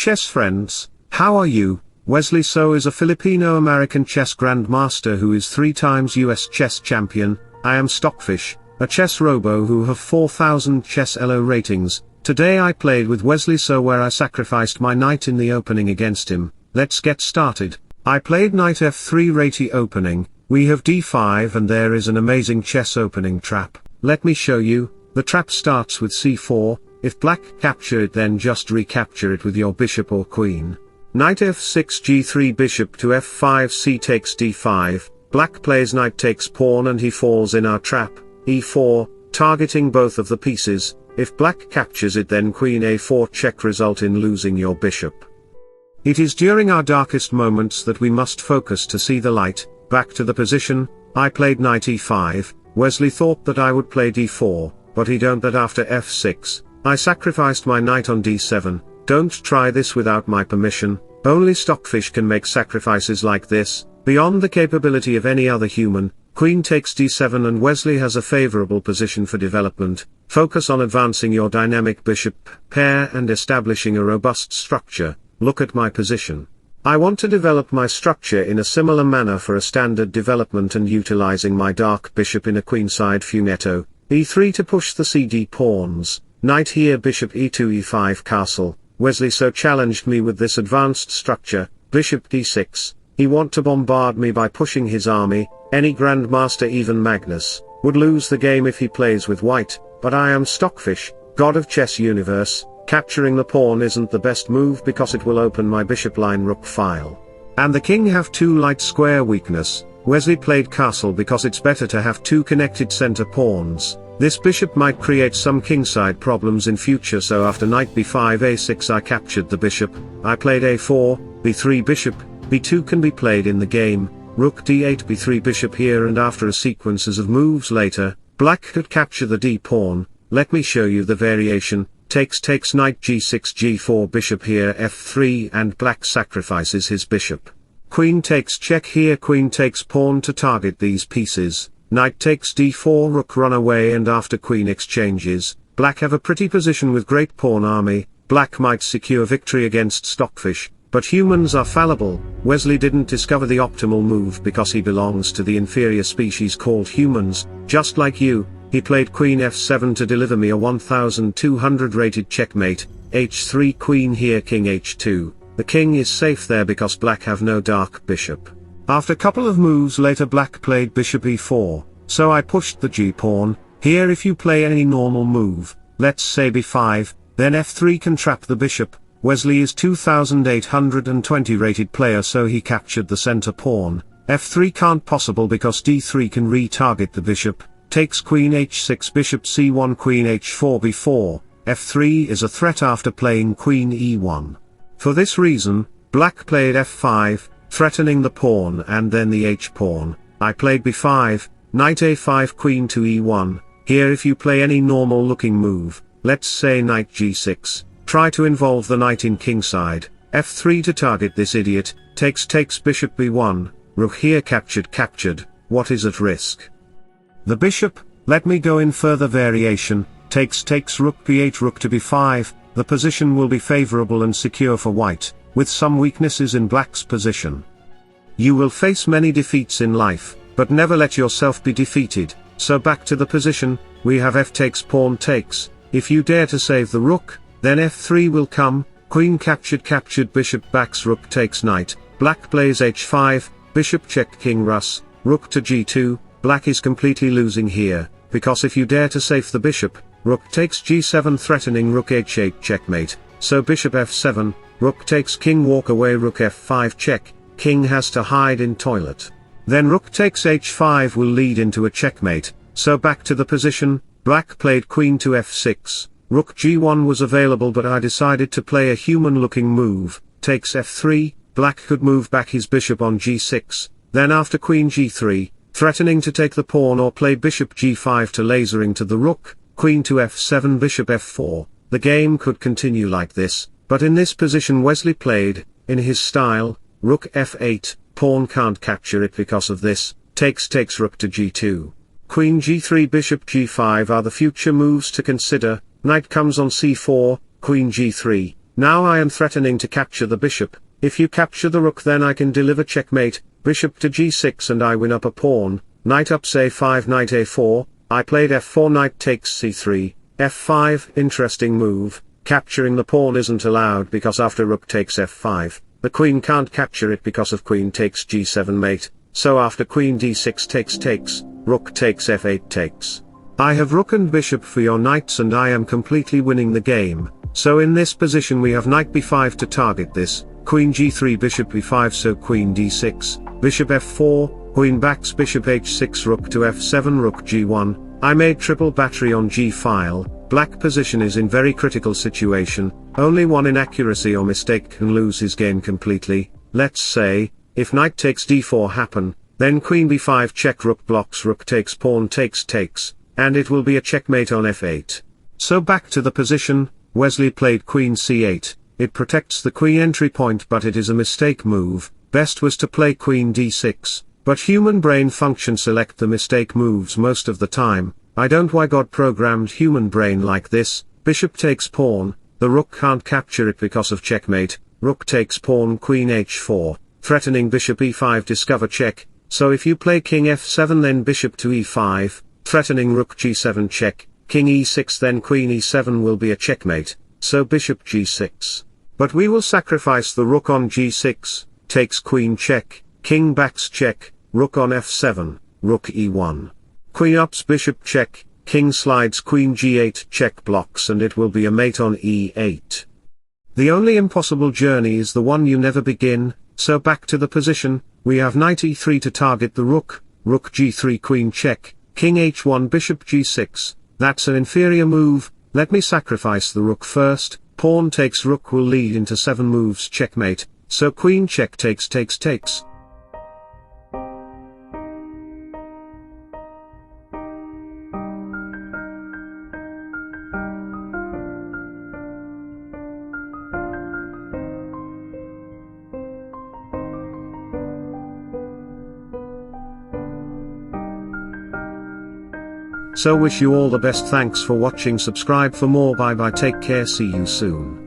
chess friends, how are you? Wesley So is a Filipino-American chess grandmaster who is 3 times US chess champion. I am Stockfish, a chess robo who have 4,000 chess elo ratings. Today I played with Wesley So where I sacrificed my knight in the opening against him. Let's get started. I played knight f3 rate opening. We have d5 and there is an amazing chess opening trap. Let me show you. The trap starts with c4. If black capture it, then just recapture it with your bishop or queen. Knight f6 g3 bishop to f5 c takes d5, black plays knight takes pawn and he falls in our trap, e4, targeting both of the pieces. If black captures it, then queen a4 check, result in losing your bishop. It is during our darkest moments that we must focus to see the light. Back to the position, I played knight e5, Wesley thought that I would play d4, but he don't. That after f6, I sacrificed my knight on d7. Don't try this without my permission. Only Stockfish can make sacrifices like this, beyond the capability of any other human. Queen takes d7 and Wesley has a favorable position for development. Focus on advancing your dynamic bishop pair and establishing a robust structure. Look at my position. I want to develop my structure in a similar manner for a standard development and utilizing my dark bishop in a queenside funetto. e3 to push the cd pawns, knight here, bishop e2 e5 castle. Wesley So challenged me with this advanced structure, bishop d6, he want to bombard me by pushing his army. Any grandmaster, even Magnus, would lose the game if he plays with white, but I am Stockfish, god of chess universe. Capturing the pawn isn't the best move because it will open my bishop line rook file. And the king have 2 light square weakness. Wesley played castle because it's better to have 2 connected center pawns. This bishop might create some kingside problems in future, so after knight b5 a6 I captured the bishop. I played a4, b3 bishop, b2 can be played in the game, rook d8 b3 bishop here, and after a sequences of moves later, black could capture the d pawn. Let me show you the variation. Takes knight g6 g4 bishop here f3 and black sacrifices his bishop. Queen takes check here, queen takes pawn to target these pieces. Knight takes d4, rook run away, and after queen exchanges, black have a pretty position with great pawn army. Black might secure victory against Stockfish, but humans are fallible. Wesley didn't discover the optimal move because he belongs to the inferior species called humans. Just like you, he played queen f7 to deliver me a 1200 rated checkmate. h3 queen here, king h2. The king is safe there because black have no dark bishop. After couple of moves later, black played bishop e4, so I pushed the g-pawn. Here if you play any normal move, let's say b5, then f3 can trap the bishop. Wesley is 2820 rated player, so he captured the center pawn. f3 can't possible because d3 can re-target the bishop. Takes queen h6 bishop c1 queen h4 b4, f3 is a threat after playing queen e1. For this reason, black played f5, threatening the pawn and then the h-pawn. I played b5, knight a5 queen to e1. Here if you play any normal looking move, let's say knight g6, try to involve the knight in kingside, f3 to target this idiot. Takes bishop b1, rook here captured, what is at risk? The bishop. Let me go in further variation. Takes rook b8, rook to b5, the position will be favorable and secure for white, with some weaknesses in black's position. You will face many defeats in life, but never let yourself be defeated. So back to the position, we have f takes pawn takes. If you dare to save the rook, then f3 will come, queen captured bishop backs, rook takes knight, black plays h5, bishop check king Rus, rook to g2, black is completely losing here, because if you dare to save the bishop, rook takes g7 threatening rook h8 checkmate, so bishop f7, rook takes king walk away, rook f5 check, king has to hide in toilet. Then rook takes h5 will lead into a checkmate, so back to the position, black played queen to f6, rook g1 was available but I decided to play a human looking move, takes f3, black could move back his bishop on g6, then after queen g3, threatening to take the pawn or play bishop g5 to lasering to the rook, queen to f7 bishop f4, the game could continue like this, but in this position Wesley played, in his style, rook f8, pawn can't capture it because of this, takes rook to g2. Queen g3 bishop g5 are the future moves to consider, knight comes on c4, queen g3, Now I am threatening to capture the bishop. If you capture the rook, then I can deliver checkmate, bishop to g6 and I win up a pawn, knight ups a5, knight a4, I played f4, knight takes c3, f5, interesting move. Capturing the pawn isn't allowed because after rook takes f5, the queen can't capture it because of queen takes g7 mate, so after queen d6 takes, rook takes f8 takes. I have rook and bishop for your knights and I am completely winning the game, so in this position we have knight b5 to target this, queen g3 bishop b5 so queen d6, bishop f4, queen backs bishop h6 rook to f7 rook g1, I made triple battery on g-file, black position is in very critical situation, only one inaccuracy or mistake can lose his game completely, let's say, if knight takes d4 happen, then queen b5 check rook blocks rook takes pawn takes, and it will be a checkmate on f8. So back to the position, Wesley played queen c8, it protects the queen entry point but it is a mistake move, best was to play queen d6, but human brain function select the mistake moves most of the time, I don't why God programmed human brain like this, bishop takes pawn, the rook can't capture it because of checkmate, rook takes pawn queen h4, threatening bishop e5 discover check, so if you play king f7 then bishop to e5, threatening rook g7 check, king e6 then queen e7 will be a checkmate, so bishop g6. But we will sacrifice the rook on g6, takes queen check, king backs check, rook on f7, rook e1. Queen ups bishop check, king slides queen g8 check blocks and it will be a mate on e8. The only impossible journey is the one you never begin, so back to the position, we have knight e3 to target the rook, rook g3 queen check, king h1 bishop g6, that's an inferior move, let me sacrifice the rook first, pawn takes rook will lead into 7 moves checkmate, so queen check takes. So wish you all the best, thanks for watching, subscribe for more, bye bye, take care, see you soon.